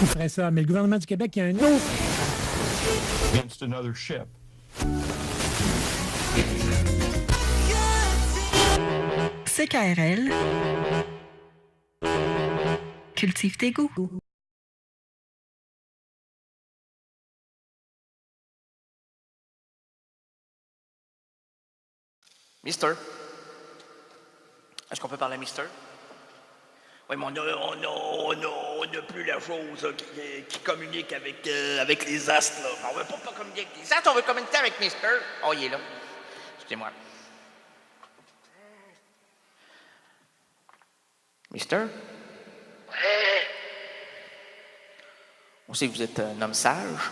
ferait ça. Mais le gouvernement du Québec, il y a un autre. Against another ship. CKRL. Cultive tes goûts. Mister. Est-ce qu'on peut parler à Mister? Oui, mais on n'a plus la chose qui communique avec les astres. Là. On veut pas communiquer avec les astres, on veut communiquer avec Mister. Oh, il est là. Excusez-moi. Mister? On sait que vous êtes un homme sage.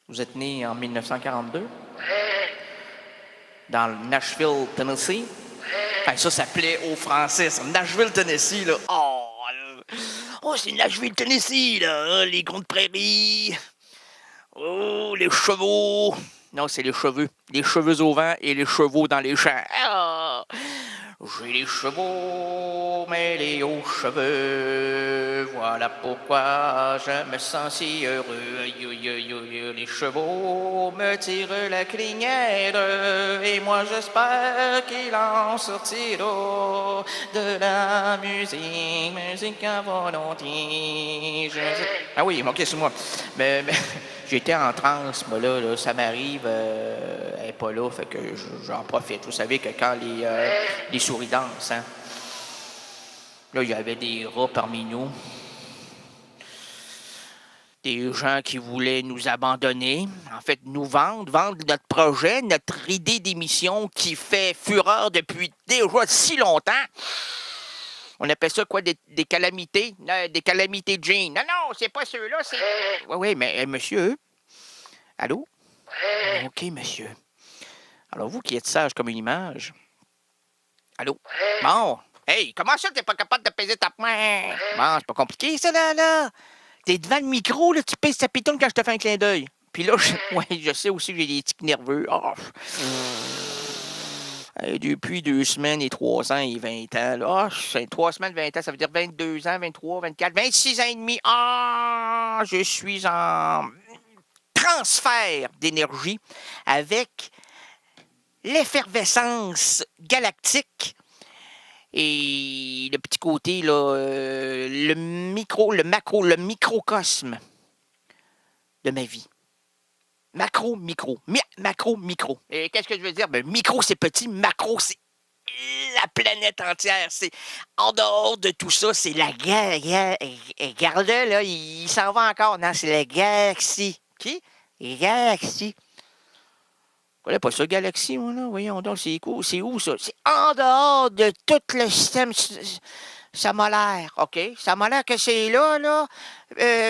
Vous êtes né en 1942? Dans le Nashville, Tennessee? Enfin, ça plaît aux Français, ça. Nashville, Tennessee, là. Oh, c'est Nashville, Tennessee, là. Hein, les grandes prairies. Oh, les chevaux. Non, c'est les cheveux. Les cheveux au vent et les chevaux dans les champs. Ah, j'ai les chevaux mêlés aux cheveux. Voilà pourquoi je me sens si heureux. Les chevaux me tirent la crinière. Et moi, j'espère qu'il en sortira de la musique à volonté. Ah oui, ok, c'est moi. Mais j'étais en transe, moi, là ça m'arrive, elle n'est pas là, fait que j'en profite. Vous savez que quand les souris dansent, hein, là, il y avait des rats parmi nous, des gens qui voulaient nous abandonner, en fait, nous vendre notre projet, notre idée d'émission qui fait fureur depuis déjà si longtemps. On appelle ça quoi, des calamités? Des calamités de Jean. Non, c'est pas ceux-là, c'est... Oui, mais monsieur? Allô? OK, monsieur. Alors, vous qui êtes sage comme une image. Allô? Bon. Hey, comment ça t'es pas capable de peser ta main? Bon, c'est pas compliqué, ça, là. T'es devant le micro, là, tu pèses ta pitonne quand je te fais un clin d'œil. Puis là, je sais aussi que j'ai des tics nerveux. Oh. Depuis 2 semaines et 3 ans et 20 ans. Là, 3 semaines, 20 ans, ça veut dire 22 ans, 23, 24, 26 ans et demi. Ah, je suis en transfert d'énergie avec l'effervescence galactique et le petit côté, là, le microcosme de ma vie. Macro, micro. Macro, micro. Et qu'est-ce que je veux dire? Ben, micro, c'est petit. Macro, c'est la planète entière. C'est en dehors de tout ça, c'est la regarde là, il s'en va encore. Non, c'est la galaxie. Qui? Galaxie. Je connais pas ça, galaxie, moi, là. Voyons donc, c'est où ça? C'est en dehors de tout le système solaire, OK? Ça m'a l'air que c'est là.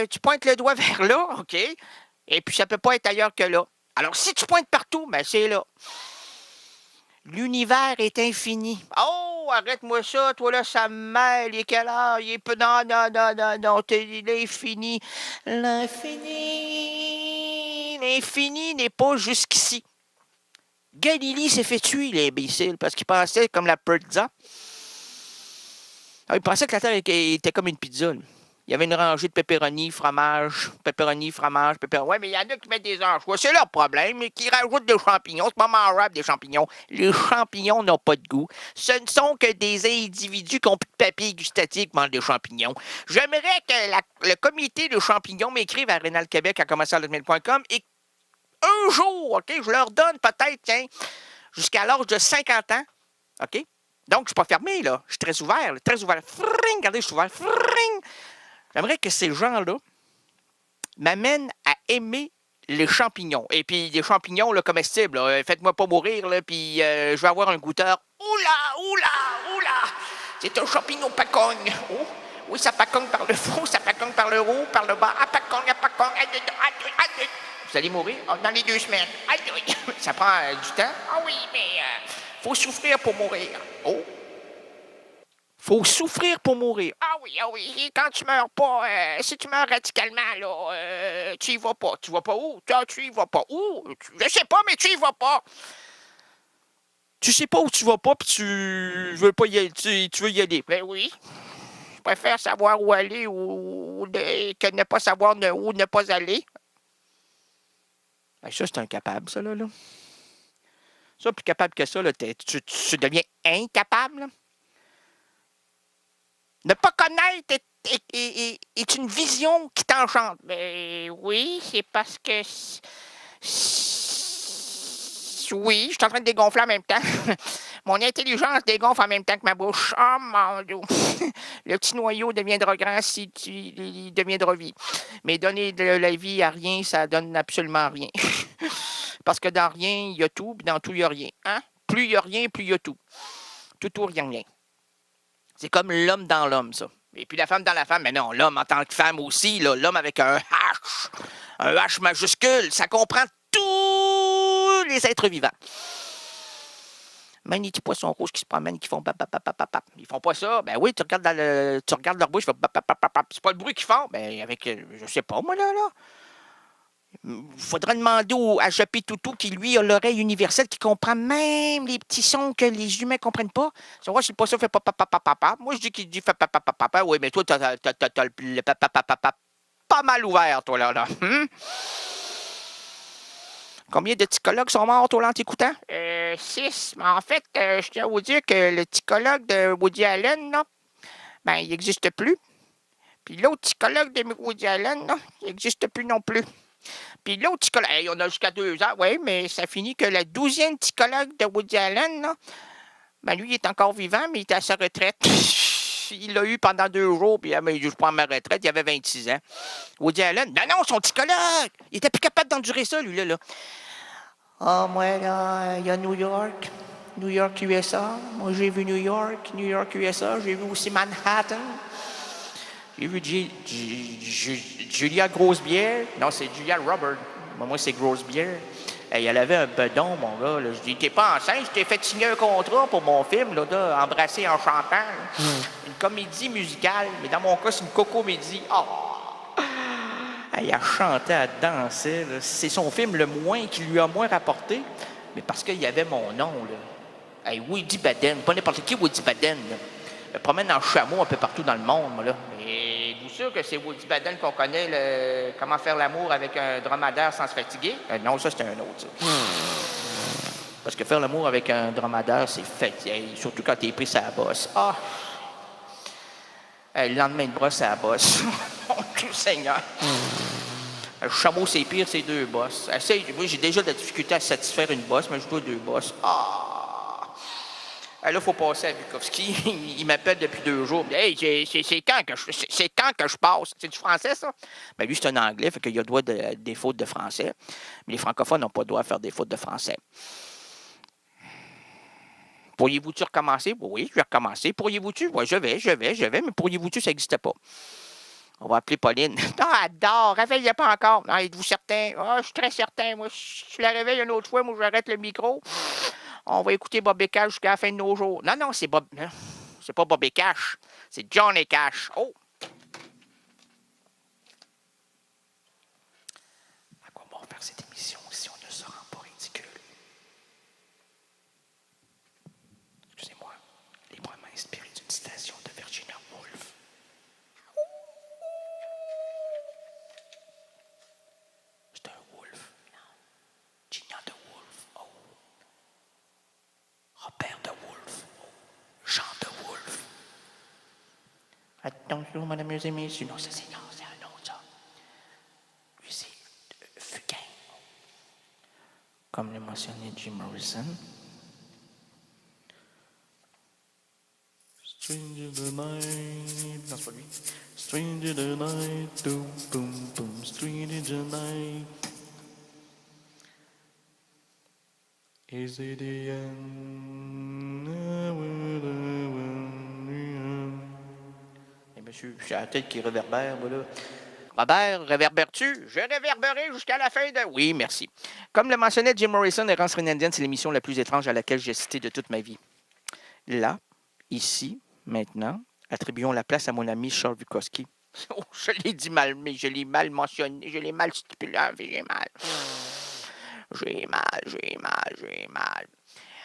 Tu pointes le doigt vers là, OK? Et puis, ça peut pas être ailleurs que là. Alors, si tu pointes partout, ben c'est là. L'univers est infini. Oh, arrête-moi ça, toi là, ça me mêle. Il est quelle heure? Il est peu... Non, l'infini. L'infini n'est pas jusqu'ici. Galilée s'est fait tuer, l'imbécile, parce qu'il pensait comme la pizza. Il pensait que la Terre était comme une pizza, là. Il y avait une rangée de pepperoni, fromage. Ouais, mais il y en a qui mettent des anchois. C'est leur problème, qui rajoutent des champignons. C'est pas mangeable, des champignons. Les champignons n'ont pas de goût. Ce ne sont que des individus qui ont plus de papier gustatif qui mangent des champignons. J'aimerais que le comité de champignons m'écrive à rénalquebec@commercial.com et un jour, OK, je leur donne peut-être, tiens, jusqu'à l'âge de 50 ans, OK? Donc, je suis pas fermé, là. Je suis très ouvert, là, très ouvert. Fring, regardez, je suis ouvert. Fring! J'aimerais que ces gens-là m'amènent à aimer les champignons. Et puis, des champignons là, comestibles. Là. Faites-moi pas mourir, là, puis je vais avoir un goûteur. Oula! C'est un champignon pacogne. Oh, oui, ça pacogne par le fond, ça pacogne par le haut, par le bas. Ah, pacogne. Vous allez mourir dans les 2 semaines. Ça prend du temps. Ah oui, mais faut souffrir pour mourir. Oh! Faut souffrir pour mourir. Ah oui. Et quand tu meurs pas, si tu meurs radicalement, là, tu y vas pas. Tu vas pas où? Tu y vas pas où? Je sais pas, mais tu y vas pas. Tu sais pas où tu vas pas, puis tu veux pas y aller. Tu veux y aller. Ben oui. préfère savoir où aller que ne pas savoir où ne pas aller. Ben, ça, c'est incapable, ça, là. Ça, plus capable que ça, là, tu deviens incapable. Là. Ne pas connaître est une vision qui t'enchante. Ben oui, c'est parce que... Oui, je suis en train de dégonfler en même temps. Mon intelligence dégonfle en même temps que ma bouche. Oh mon Dieu! Le petit noyau deviendra grand si il deviendra vie. Mais donner de la vie à rien, ça donne absolument rien. Parce que dans rien, il y a tout, puis dans tout, il n'y a rien. Hein? Plus il y a rien, plus il y a tout. Tout ou rien, rien. C'est comme l'homme dans l'homme, ça. Et puis la femme dans la femme, mais non, l'homme en tant que femme aussi, là, l'homme avec un H majuscule, ça comprend tous les êtres vivants. Même les petits poissons rouges qui se promènent, qui font papapapapap. Ils font pas ça. Ben oui, tu regardes leur bouche, ils font papapapap. C'est pas le bruit qu'ils font. Ben avec, je sais pas, moi, là. Il faudrait demander à Japé Toutou qui, lui, a l'oreille universelle, qui comprend même les petits sons que les humains ne comprennent pas. Ça va, c'est pas ça, fait papapapapap. Moi, je dis qu'il dit fait papapapapap. Oui, mais toi, t'as le papapapapap pas mal ouvert, toi, là. Combien de psychologues sont morts, toi, là, en t'écoutant? 6. Mais en fait, je tiens à vous dire que le psychologue de Woody Allen, là, ben, il n'existe plus. Puis l'autre psychologue de Woody Allen, là, il n'existe plus non plus. Puis l'autre psychologue, hey, on a jusqu'à 2 ans, oui, mais ça finit que le 12e psychologue de Woody Allen, là, ben lui, il est encore vivant, mais il est à sa retraite. Il l'a eu pendant 2 jours, puis je prends ma retraite, il avait 26 ans. Woody Allen, non, son psychologue! Il était plus capable d'endurer ça, lui, là. Ah, moi, là, il y a New York, USA. Moi, j'ai vu New York, USA. J'ai vu aussi Manhattan. J'ai vu Julia Grosse-Bière. Non, c'est Julia Robert. Moi, c'est Grosse-Bière. Elle avait un bedon, mon gars. Là. Je dis, t'es pas enceinte, je t'ai fait signer un contrat pour mon film, là, Embrasser en chantant. Une comédie musicale, mais dans mon cas, c'est une cocomédie. Oh! Elle a chanté, elle dansait. Là. C'est son film le moins qui lui a moins rapporté, mais parce qu'il y avait mon nom. Là. Hey, Woody Baden, pas n'importe qui Woody Baden. Là. Je me promène en chameau un peu partout dans le monde, moi, là. Mais vous sûr que c'est Woody Baden qu'on connaît, comment faire l'amour avec un dromadaire sans se fatiguer? Non, ça, c'est un autre, ça. Parce que faire l'amour avec un dromadaire, c'est fatigué, surtout quand t'es pris sur la bosse. Ah! Le lendemain de brosse à la bosse. Mon Dieu Seigneur! Un chameau, c'est pire, c'est 2 bosses. Moi, j'ai déjà de la difficulté à satisfaire une bosse, mais je dois 2 bosses. Ah! Là, il faut passer à Bukowski. Il m'appelle depuis 2 jours. Hey, c'est quand que je passe? C'est du français, ça? Ben, lui, c'est un anglais, fait qu'il a droit des fautes de français. Mais les francophones n'ont pas le droit de faire des fautes de français. Pourriez-vous-tu recommencer? Oui, je vais recommencer. Pourriez-vous-tu? Oui, je vais, mais pourriez-vous-tu, ça n'existait pas. On va appeler Pauline. Ah, adore, réveillez pas encore. Non, êtes-vous certain? Ah, je suis très certain. Moi, si je la réveille une autre fois, moi, j'arrête le micro. On va écouter Bobby Cash jusqu'à la fin de nos jours. Non, c'est Bob. Non, c'est pas Bobby Cash. C'est Johnny Cash. Oh! À quoi bon faire cette émission si on ne se rend pas ridicule? Excusez-moi. Les bras m'inspirent d'une citation de Virginia Woolf. C'est un Wolf. Virginia de Woolf. Oh. Robert de Woolf. Jean de Woolf. Attention, mesdames et messieurs. Non, ça c'est un autre, ça. Lui, c'est Fugain. Comme le mentionnait Jim Morrison. Stranger the night. Non, c'est pas lui. Stranger the night. Boom, boom, boom. Stranger the night. Is it the end? Eh monsieur, j'ai la tête qui réverbère, moi, là. Robert, réverbères-tu? Je réverberai jusqu'à la fin de... Oui, merci. Comme le mentionnait Jim Morrison, Errance Rénandienne, c'est l'émission la plus étrange à laquelle j'ai assisté de toute ma vie. Là, ici, maintenant, attribuons la place à mon ami Charles Bukowski. Oh, je l'ai dit mal, mais je l'ai mal mentionné, je l'ai mal stipulé, j'ai mal. J'ai mal.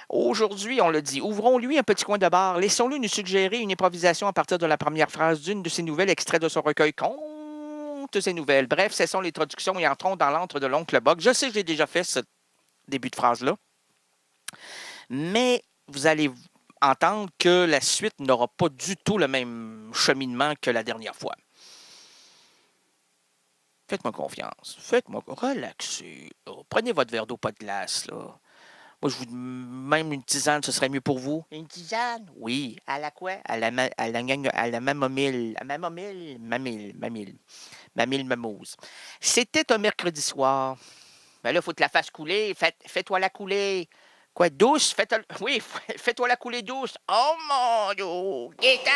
Aujourd'hui, on le dit, ouvrons-lui un petit coin de bar. Laissons-le nous suggérer une improvisation à partir de la première phrase d'une de ses nouvelles, extrait de son recueil Contes et nouvelles. Bref, cessons les traductions et entrons dans l'antre de l'oncle Boc. Je sais que j'ai déjà fait ce début de phrase-là, mais vous allez entendre que la suite n'aura pas du tout le même cheminement que la dernière fois. Faites-moi confiance. Faites-moi relaxer. Oh, prenez votre verre d'eau, pas de glace, là. Moi, je vous même une tisane, ce serait mieux pour vous. Une tisane? Oui. À la quoi? À la mamomille. À mamomille? Mamille mamouse. C'était un mercredi soir. Ben là, il faut que tu la fasses couler. Fais-toi la couler. Quoi, douce? Oui, fais-toi la couler douce. Oh mon Dieu! Gaétan!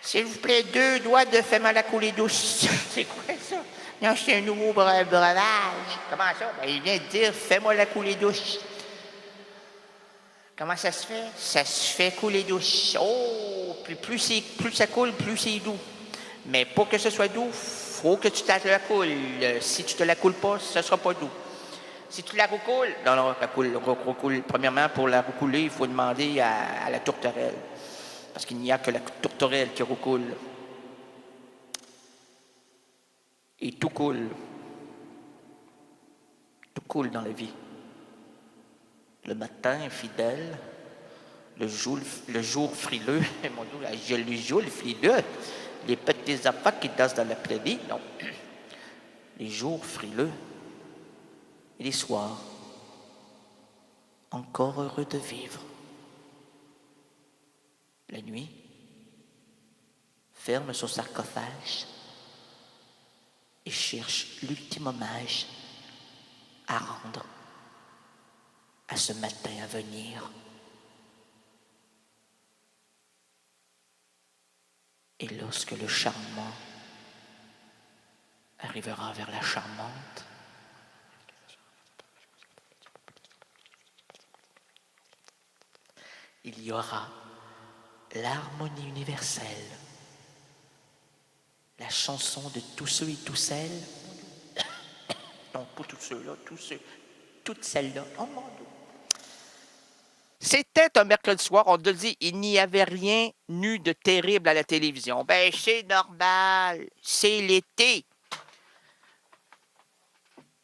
S'il vous plaît, 2 doigts de fais-moi la couler douce. C'est quoi ça? Non, c'est un nouveau breuvage. Comment ça? Ben, il vient de dire fais-moi la couler douce. Comment ça se fait? Ça se fait couler douce. Oh! Plus ça coule, plus c'est doux. Mais pour que ce soit doux, faut que tu te la coules. Si tu te la coules pas, ce sera pas doux. Si tu la recoules, non, recoule. Premièrement, pour la recouler, il faut demander à la tourterelle. Parce qu'il n'y a que la tourterelle qui recoule. Et tout coule. Tout coule dans la vie. Le matin fidèle, le jour frileux, mon Dieu, le jour frileux, les petits affaires qui dansent dans la prairie, non. Les jours frileux et les soirs, encore heureux de vivre. La nuit, ferme son sarcophage et cherche l'ultime hommage à rendre à ce matin à venir. Et lorsque le charmant arrivera vers la charmante, il y aura l'harmonie universelle, la chanson de tous ceux et toutes celles, non, pas tous ceux-là, toutes celles-là, oh mon Dieu. C'était un mercredi soir, on te dit, il n'y avait rien eu de terrible à la télévision. Ben, c'est normal, c'est l'été.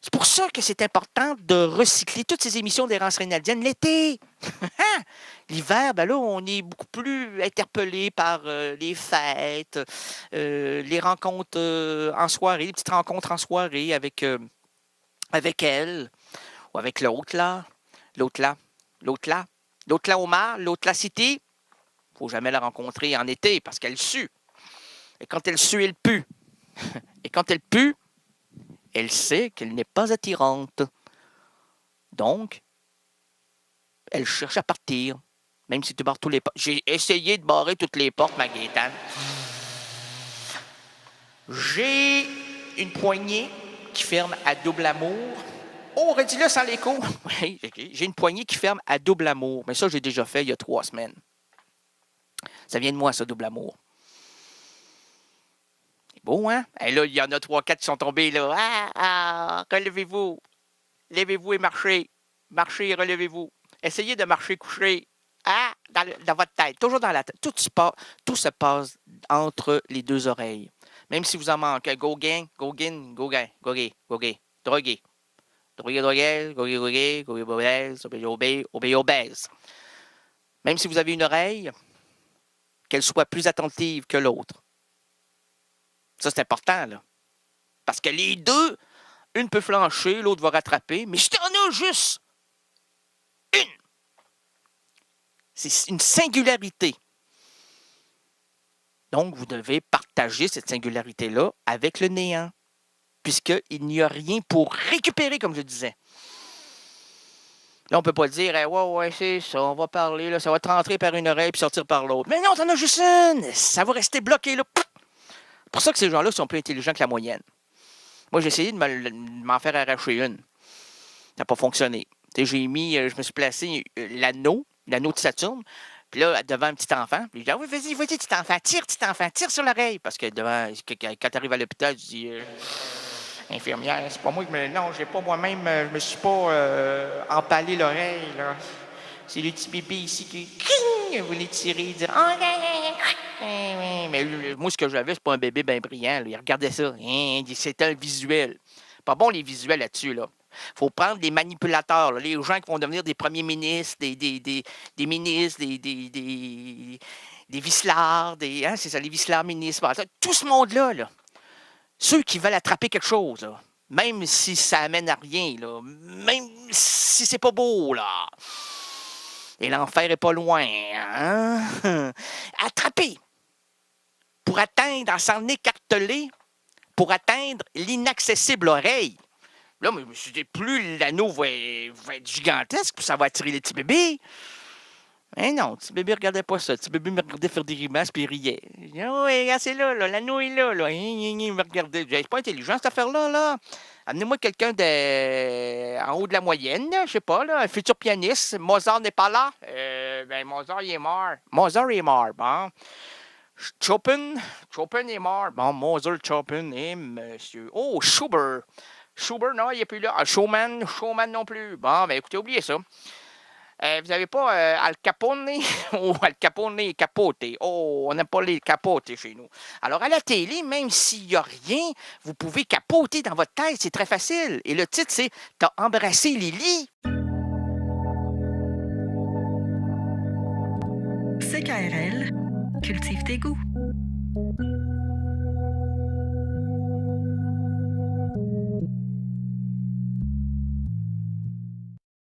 C'est pour ça que c'est important de recycler toutes ces émissions d'Errance Reynaldienne l'été. L'hiver, ben là, on est beaucoup plus interpellé par les fêtes, les rencontres en soirée, les petites rencontres en soirée avec elle, ou avec l'autre là, Omar, l'autre là City. Faut jamais la rencontrer en été parce qu'elle sue. Et quand elle sue, elle pue. Et quand elle pue, elle sait qu'elle n'est pas attirante. Donc, elle cherche à partir. Même si tu barres tous les portes. J'ai essayé de barrer toutes les portes, ma Gaétane. J'ai une poignée qui ferme à double amour. Oh, redis-le sans l'écho. Oui, j'ai une poignée qui ferme à double amour. Mais ça, j'ai déjà fait il y a 3 semaines. Ça vient de moi, ça, double amour. C'est beau, hein? Et là, il y en a 3-4 qui sont tombés, là. Relevez-vous. Levez-vous et marchez. Marchez et relevez-vous. Essayez de marcher couché. Dans votre tête. Toujours dans la tête. Tout se passe entre les 2 oreilles. Même si vous en manquez. Go gang, go gang, go gang, go gay, go gay. Drogué. Drogué, obèse. Même si vous avez une oreille, qu'elle soit plus attentive que l'autre. Ça, c'est important, là. Parce que les deux, une peut flancher, l'autre va rattraper, mais si t'en as juste une, c'est une singularité. Donc, vous devez partager cette singularité-là avec le néant, puisqu'il n'y a rien pour récupérer, comme je disais. Là, on ne peut pas dire, ouais, c'est ça, on va parler, là, ça va te rentrer par une oreille puis sortir par l'autre. Mais non, t'en as juste une! Ça va rester bloqué, là. C'est pour ça que ces gens-là sont plus intelligents que la moyenne. Moi, j'ai essayé de m'en faire arracher une. Ça n'a pas fonctionné. Je me suis placé l'anneau de Saturne, puis là, devant un petit enfant. Puis je dis, oui, vas-y, petit enfant, tire sur l'oreille. Parce que quand tu arrives à l'hôpital, tu dis, infirmière, c'est pas moi qui non, j'ai pas moi-même, je me suis pas empalé l'oreille, là. C'est le petit bébé ici qui vous l'étirez, dire mais moi, ce que j'avais, c'est pas un bébé bien brillant. Là. Il regardait ça. C'était un visuel. Pas bon, les visuels là-dessus. Là. Faut prendre des manipulateurs, là, les gens qui vont devenir des premiers ministres, des ministres, des vicelards, c'est ça, les vicelards ministres. Tout ce monde-là, là, ceux qui veulent attraper quelque chose, là, même si ça amène à rien, là, même si c'est pas beau, là. Et l'enfer est pas loin, hein? Attraper pour atteindre, en s'en écarteler, pour atteindre l'inaccessible oreille. Là, mais je dis, plus l'anneau va être gigantesque, plus ça va attirer les petits bébés. Mais non, le petit bébé ne regardait pas ça. Le petit bébé me regardait faire des grimaces puis il riait. Il dit, oh, oui, regarde, c'est là, l'anneau est là. Il me regardait. C'est pas intelligent, cette affaire-là. Là. Amenez-moi quelqu'un en haut de la moyenne, là, je sais pas, là, un futur pianiste. Mozart n'est pas là. Mozart, il est mort. Mozart est mort, bon. Chopin est mort. Bon, Mozart, Chopin et monsieur. Oh, Schubert, non, il n'est plus là. Schumann non plus. Bon, ben écoutez, oubliez ça. Vous n'avez pas Al Capone? Oh, Al Capone est capoté. Oh, on n'aime pas les capotés chez nous. Alors, à la télé, même s'il n'y a rien, vous pouvez capoter dans votre tête. C'est très facile. Et le titre, c'est « T'as embrassé Lily ». CKRL, cultive tes goûts.